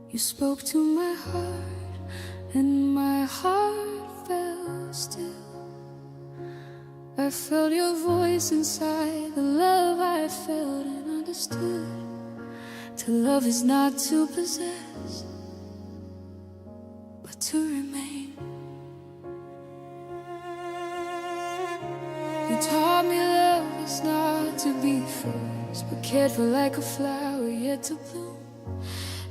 You spoke to my heart, and my heart fell still. I felt your voice inside, the love I felt and understood. To love is not to possess, but to remain. You taught me love is not to be first, but cared for like a flower yet to bloom.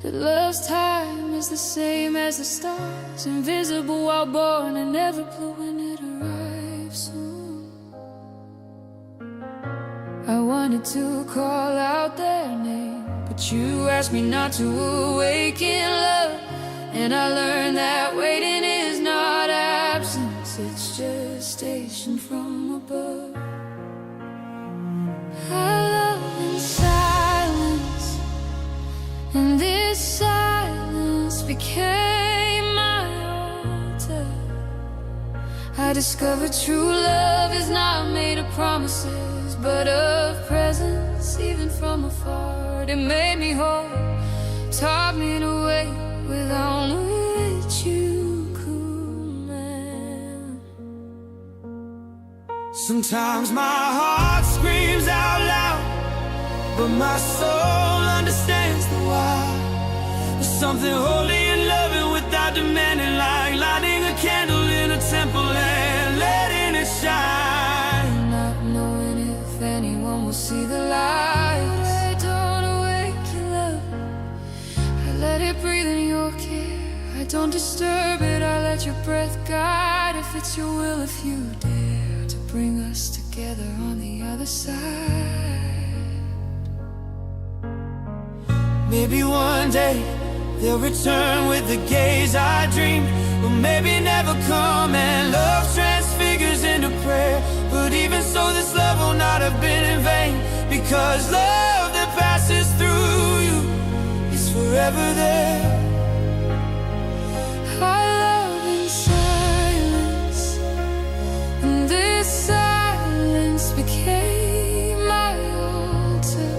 That love's time is the same as the stars, invisible while born and never blue when it arrives soon. I wanted to call out their name, but you asked me not to awaken love. And I learned that waiting is not absence, it's gestation from above. I love in silence, and this silence became my altar. I discovered true love is not made of promises, but of presence, even from afar. It made me whole, taught me to wait without which you command. Sometimes my heart screams out loud, but my soul understands the why. There's something holy and loving without demanding, like lighting a candle in a temple and letting it shine. Not knowing if anyone will see the light. I don't awaken love, I let it breathe in your care. I don't disturb it, I let your breath guide. If it's your will, if you dare to bring us together on the other side. Maybe one day they'll return with the gaze I dreamed, or maybe never come and love transfigures into prayer. But even so, this love will not have been in vain, because love that passes through you is forever there. I love in silence, and this silence became my altar.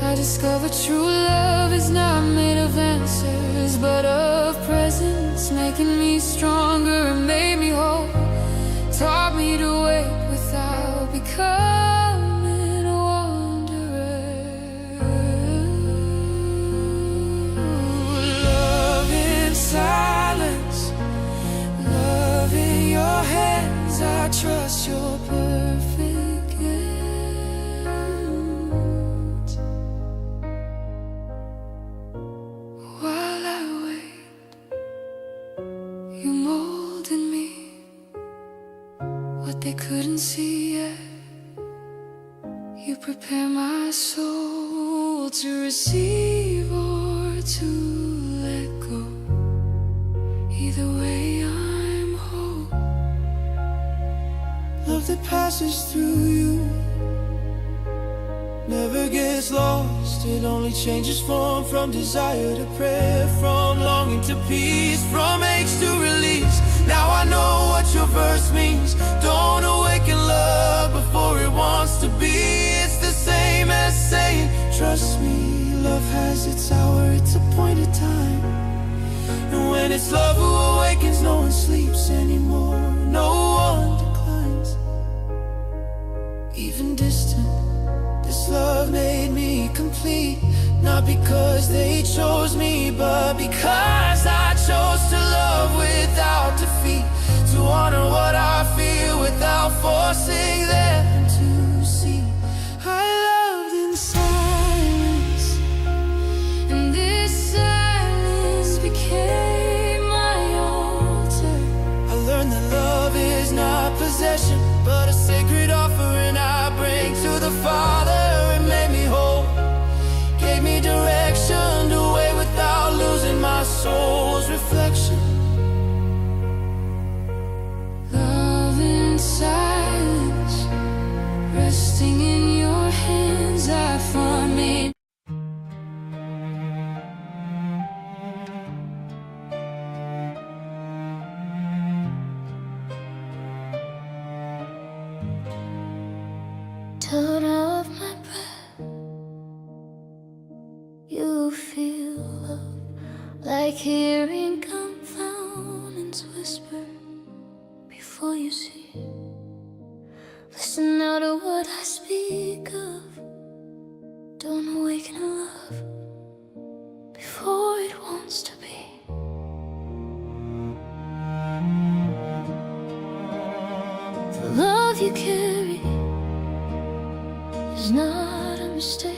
I discovered true love is not made of answers, but of presence, making me stronger and made me whole. Taught me to wait without becoming a wanderer. Love in silence, love in your hands, I trust your perfect hands. While I wait, you mold in me what they couldn't see yet. You prepare my soul to receive or to let go. Either way, I'm whole. Love that passes through you never gets lost. It only changes form, from desire to prayer, from longing to peace, from aches to release. Now I know what your verse means. Don't awaken love before it wants to be. It's the same as saying, trust me, love has its hour, its appointed time. And when it's love who awakens, no one sleeps anymore, no one declines. Even distant, this love made me complete. Not because they chose me, but because I chose to love without defeat. To honor what I feel without forcing them to see. I loved in silence, and this silence became my altar. I learned that love is not possession, but a sacred offering I bring to the Father. It made me whole, gave me direction to wait without losing my soul's reflection. Love in silence, resting in your hands, I find me. Turn off my breath, you feel love. like hearing confoundings whisper before you see. Listen now to what I speak of. Don't awaken love before it wants to be. The love you carry is not a mistake.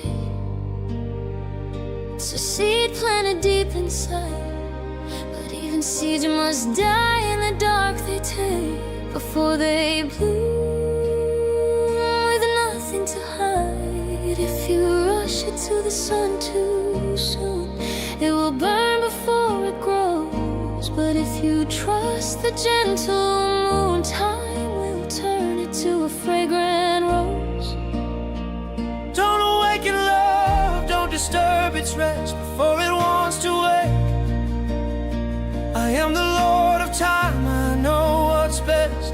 It's a seed planted deep inside, but even seeds must die in the dark they take before they bloom with nothing to hide. If you rush it to the sun too soon, it will burn before it grows. But if you trust the gentle moon, time will turn it to a fragrant rose. Don't awaken love, don't disturb its rest before it wants to wake. I am the Lord of time, I know what's best.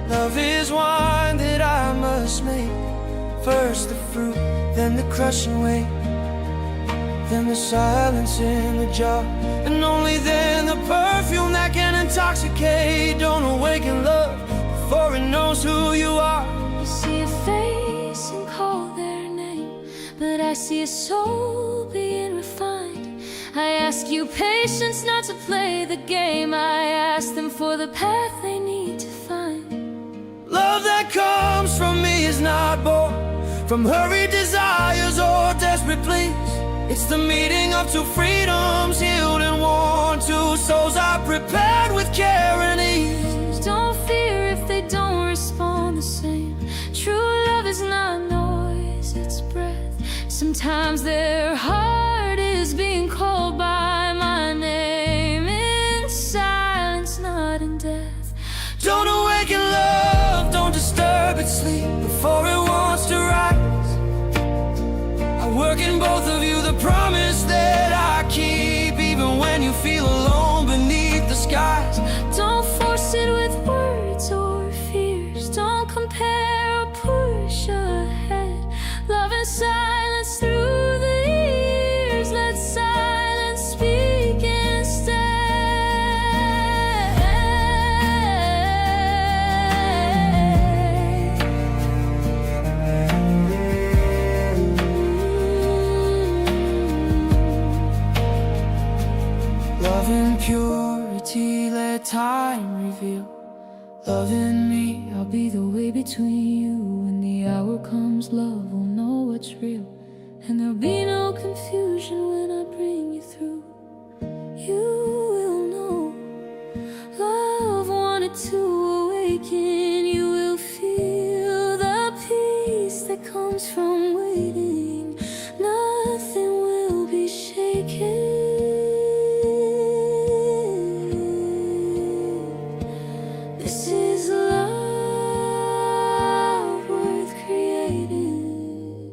Love is wine that I must make. First the fruit, then the crushing weight, then the silence in the jar, and only then the perfume that can intoxicate. Don't awaken love before it knows who you are. You see a face and call their name, but I see a soul being refined. I ask you patience not to play the game. I ask them for the path they need to find. Love that comes from me is not born from hurried desires or desperate pleas. It's the meeting of two freedoms, healed and worn, two souls are prepared with care and ease. Don't fear if they don't respond the same. True love is not noise, it's breath. Sometimes their heart is being called by my name, in silence, not in death. Don't awaken love, don't disturb its sleep before it wants to rise. I work in both of you the promise that I keep, even when you feel alone beneath the skies. Don't force it with words or fears. Don't compare or push ahead. Love in silence through the years. Let silence speak instead. Love in purity, let time reveal. Love in me, I'll be the way between you. When the hour comes, love will know what's real, and there'll be no confusion when I bring you through. You will know love wanted to awaken. You will feel the peace that comes from waiting. Nothing will be shaken. This is love worth creating.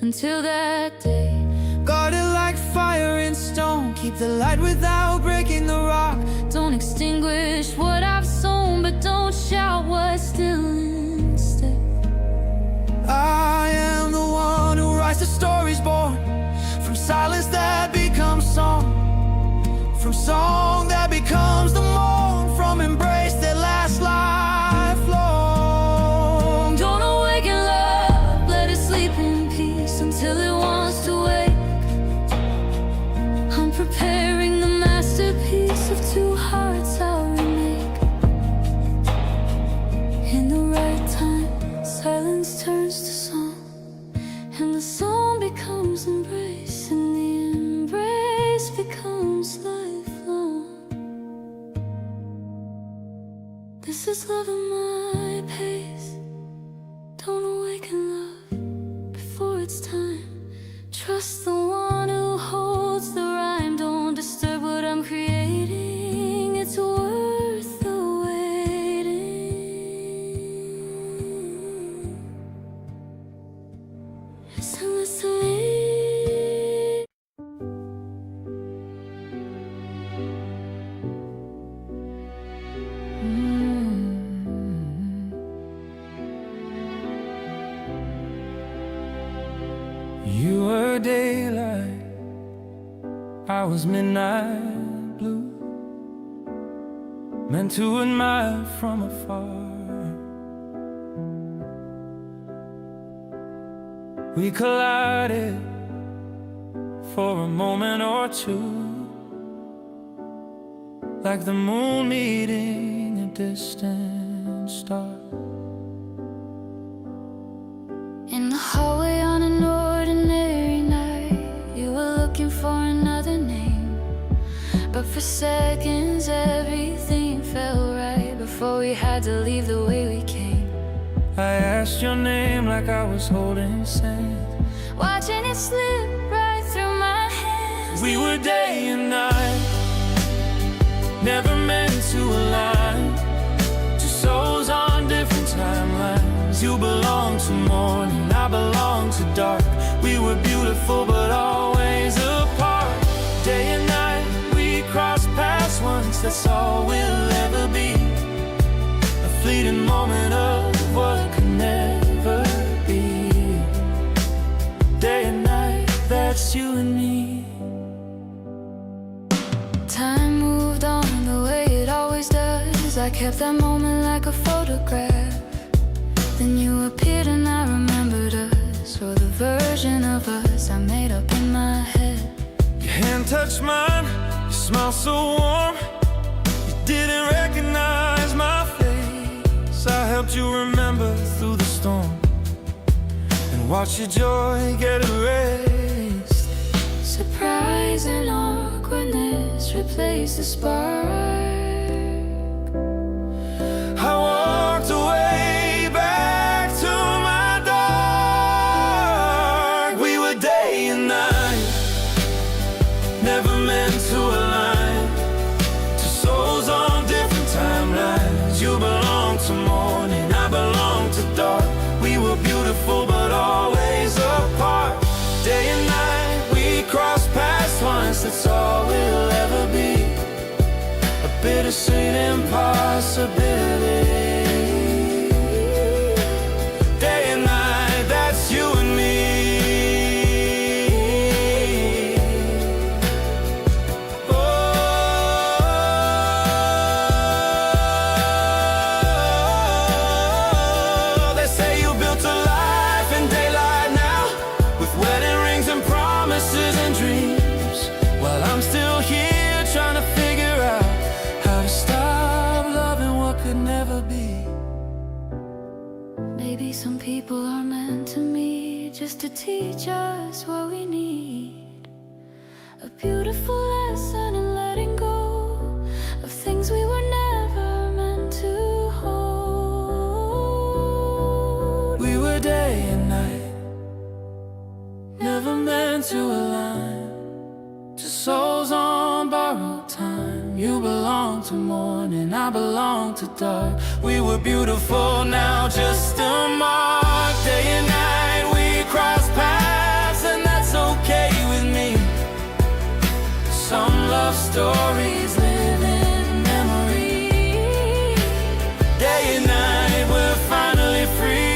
Until that day, guard it like fire in stone. Keep the light without breaking the rock. don't extinguish what I've sown, but don't shout what's still instead. I am the one who writes the stories born from silence that becomes song, from song that becomes the morn, from embrace that lasts lifelong. Don't awaken love, let it sleep in peace until it wants to wake. I'm preparing the masterpiece of two hearts I'll remake. In the right time, silence turns to song, and the song becomes embrace, and the embrace becomes lifelong. This is love at my pace. Don't awaken love before it's time. Trust the one who holds the rhyme. Don't disturb what I'm creating. It's worth the waiting. Listen, listening. You were daylight I was midnight blue, meant to admire from afar. We collided for a moment or two, like the moon meeting a distant star. In the hallway on an ordinary night, you were looking for another name, but for seconds everything felt right before we had to leave the way we came. I asked your name like I was holding sand, watching it slip right through my hands. We were day and night, never meant to align. Two souls on different timelines. You belong to morning, I belong to dark. We were beautiful but always apart. Day and night, we crossed paths once. That's all we'll ever be, a fleeting moment of what could never be. Day and night, that's you and me. Time moved on the way it always does. I kept that moment like a photograph. Then you appeared and I remembered us, or the version of us I made up in my head. Your hand touched mine, you smile so warm. You didn't recognize my face. I helped you remember through the storm, and watch your joy get erased. Surprise and awkwardness replaced the spark. I walked away back to my dark. We were day and night, never meant to align. Two souls on different timelines. You belong to morning, I belong to dark. We were beautiful but always apart. Day and night, we crossed paths once. That's all we'll ever be, a bittersweet impossibility. Day and night, that's you and me. Oh, they say you built a life in daylight now, with wedding rings and promises and dreams, while I'm still here trying to figure out how to stop loving what could never be. Maybe some people are meant to meet just to teach us what we need, a beautiful lesson in letting go of things we were never meant to hold. We were day and night, never meant to align. Two souls on borrowed time. You belong to morning, I belong to dark. We were beautiful, now just a mark. Day and night, we crossed paths, and that's okay with me. Some love stories live in memory. Day and night, we're finally free.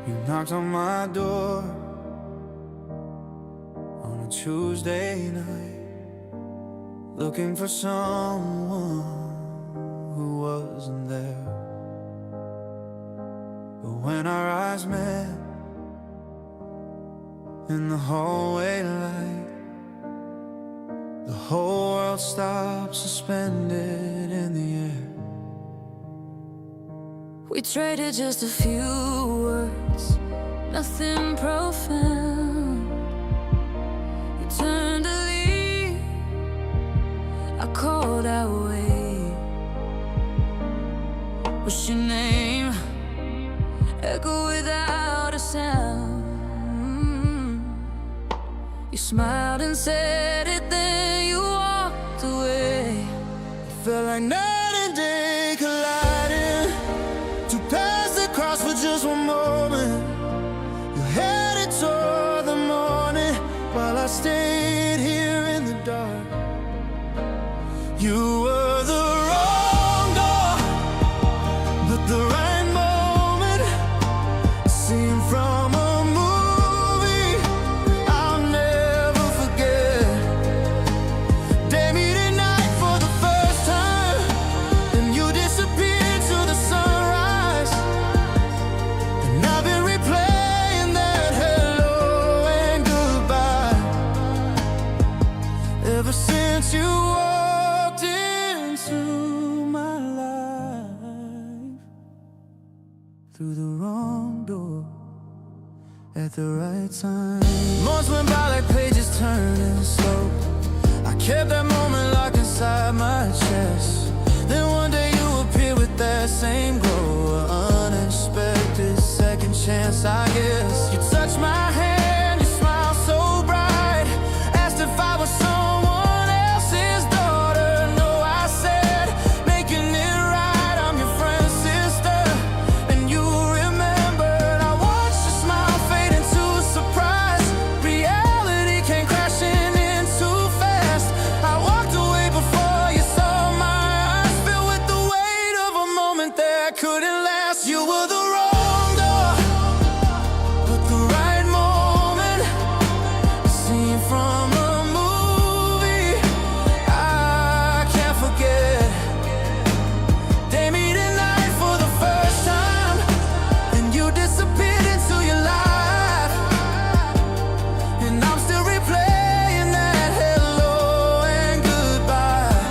You knocked on my door on a Tuesday night, looking for someone who wasn't there. But when our eyes met in the hallway light, the whole world stopped, suspended in the air. We traded just a few words, nothing profound. You turned to leave, I called felt that way. What's your name? Echo without a sound. You smiled and said it, then you walked away. Felt like night and day colliding, two paths that crossed for just one moment. You headed toward the morning while I stayed here in the dark. You were the wrong door, but the right moment. Seen from a movie I'll never forget. Day meeting night for the first time, and you disappeared to the sunrise. And I've been replaying that hello and goodbye ever since you walked into my life. Through the wrong door at the right time. Months went by like pages turning slow. I kept that moment locked inside my chest. Then one day you appeared with that same glow, an unexpected second chance, I guess. You touched my hand, you smiled so bright, asked if I was someone else's daughter. No, I said, making it right, I'm your friend's sister. And you remembered, I watched your smile fade into surprise. Reality came crashing in too fast. I walked away before you saw my eyes filled with the weight of a moment that couldn't last. You were the wrong door, but the right moment. Seen from a movie I can't forget. Day meeting night for the first time, and you disappeared into your life. And I'm still replaying that hello and goodbye,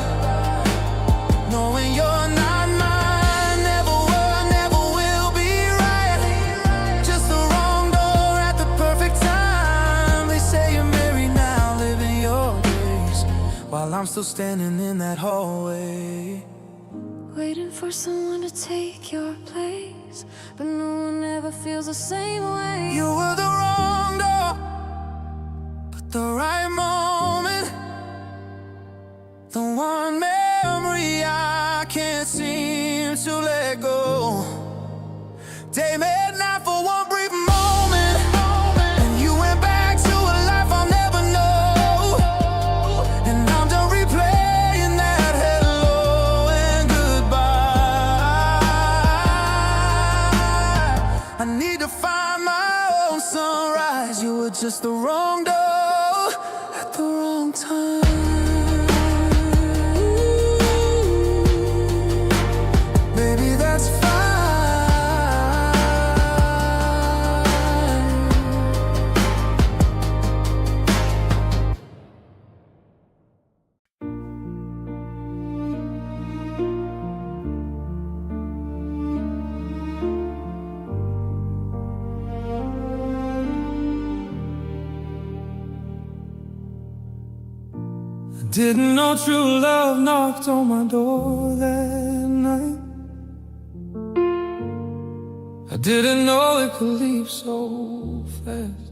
knowing you're not mine. Never were, never will be right. Just the wrong door at the perfect time. They say you're married now, living your days, while I'm still standing in that hallway. Waiting for someone to take your place, but no one ever feels the same way. You were the wrong door, but the right moment. The one memory I can't seem to let go. Day met night for one brief moment, and you went back to a life I'll never know. And I'm done replaying that hello and goodbye. I need to find my own sunrise. You were just the wrong door at the wrong time. Maybe that's fine. Didn't know true love knocked on my door that night. I didn't know it could leave so fast.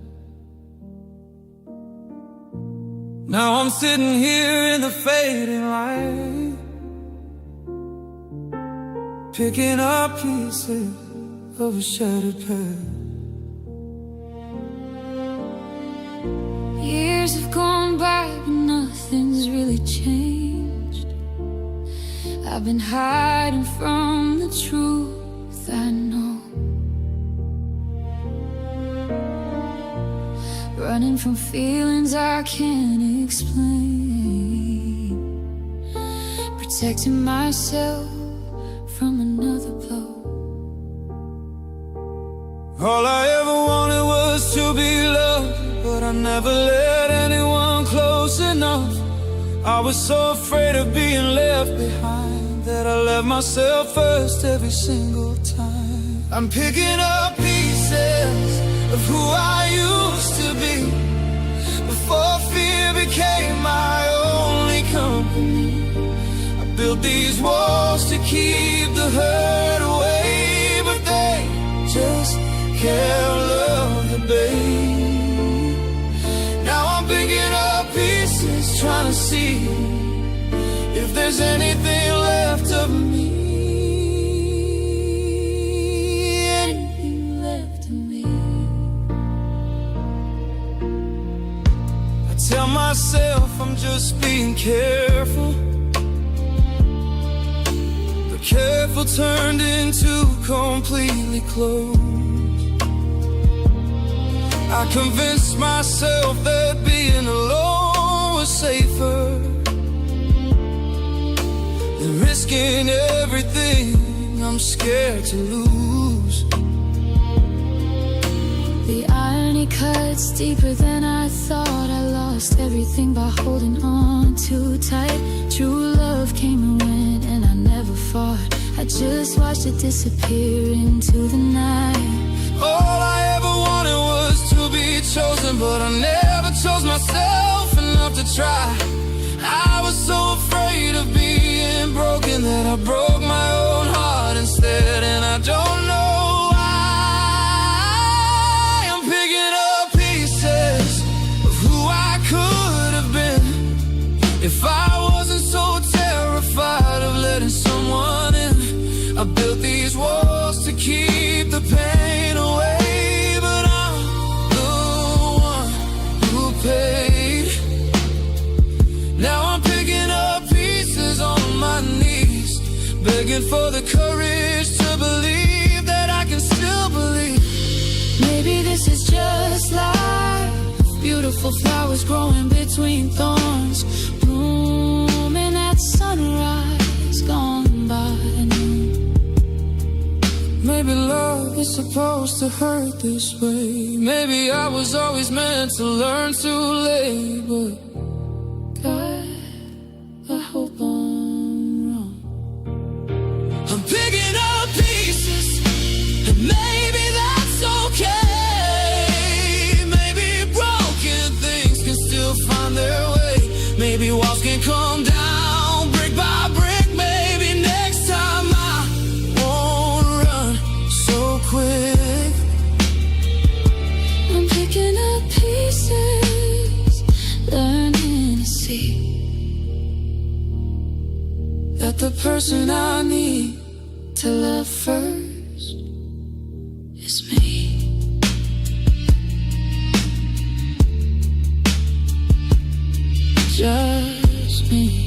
Now I'm sitting here in the fading light, picking up pieces of a shattered past. Years have gone by, but nothing's really changed. I've been hiding from the truth I know, running from feelings I can't explain, protecting myself from another blow. All I ever wanted was to be loved, but I never let anyone close enough. I was so afraid of being left behind that I left myself first every single time. I'm picking up pieces of who I used to be, before fear became my only company. built these walls to keep the hurt away, but they just can't love the babe. Now I'm picking up pieces, trying to see if there's anything left of me. Anything left of me. I tell myself I'm just being careful, but careful turned into completely closed. I convinced myself that being alone was safer than risking everything I'm scared to lose. The irony cuts deeper than I thought. I lost everything by holding on too tight. True love came and went and I never fought. I just watched it disappear into the night. All I ever wanted was to be chosen, but I never chose myself enough to try. I was so afraid of being broken that I broke my own heart instead, and I don't know why. I'm picking up pieces of who I could have been if I wasn't so terrified of letting someone in. I built these walls to keep the pain away, but I'm the one who paid. Now I'm picking up pieces on my knees, begging for the courage to believe that I can still believe. Maybe this is just life. Beautiful flowers growing between thorns, blooming at sunrise, gone by noon. Maybe love is supposed to hurt this way. Maybe I was always meant to learn too late, but God, I hope I'm wrong. I'm picking up pieces, and maybe that's okay. Maybe broken things can still find their way. Maybe walls can come down brick by brick. Maybe next time I won't run so quick. I'm picking up pieces, learning to see that the person I need to love first is me. just me.